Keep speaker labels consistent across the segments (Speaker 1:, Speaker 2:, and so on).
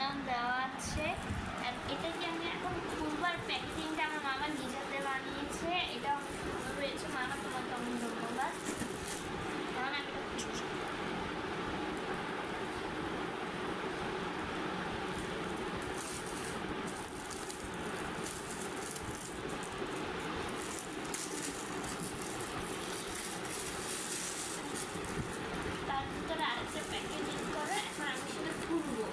Speaker 1: নাম দেওয়া আছে। এটা কি আমি এখন খুলবার প্যাকেজিংটা আমার মামা নিজেতে বানিয়েছে, এটা অনেক সুন্দর হয়েছে। মামা তোমাকে অনেক ধন্যবাদ। কারণ আমি তার ভিতরে আরেকটা প্যাকেজিং করে এখন আমি সেটা খুলবো।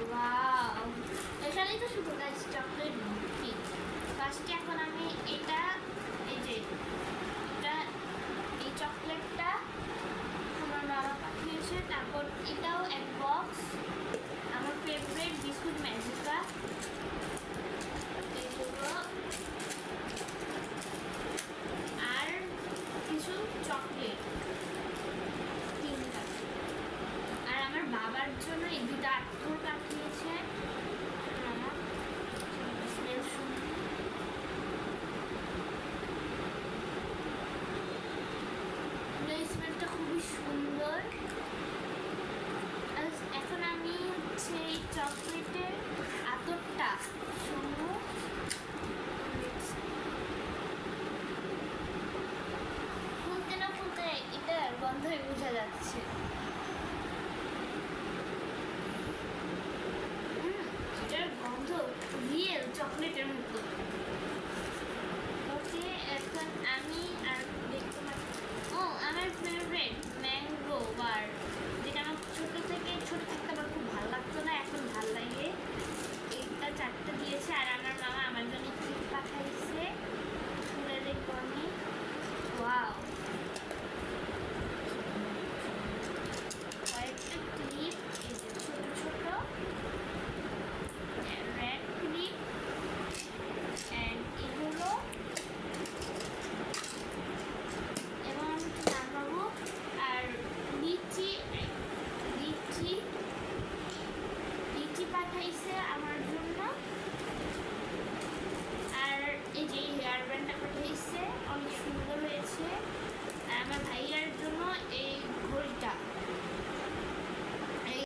Speaker 1: ওয়াও, এখানেই তো শুধু গাছ চকলেট ভর্তি। ফার্স্টে এখন আমি এটা, এই যে এটা, এই চকলেটটা আমার বাবা পাঠিয়েছে। তারপর এটাও এক বক্স আমার ফেভারিট বিস্কুট ম্যাজিকা, এগুলো আর কিছু চকলেট, তিনটা। আর আমার বাবার জন্য এই দুটো আত্মর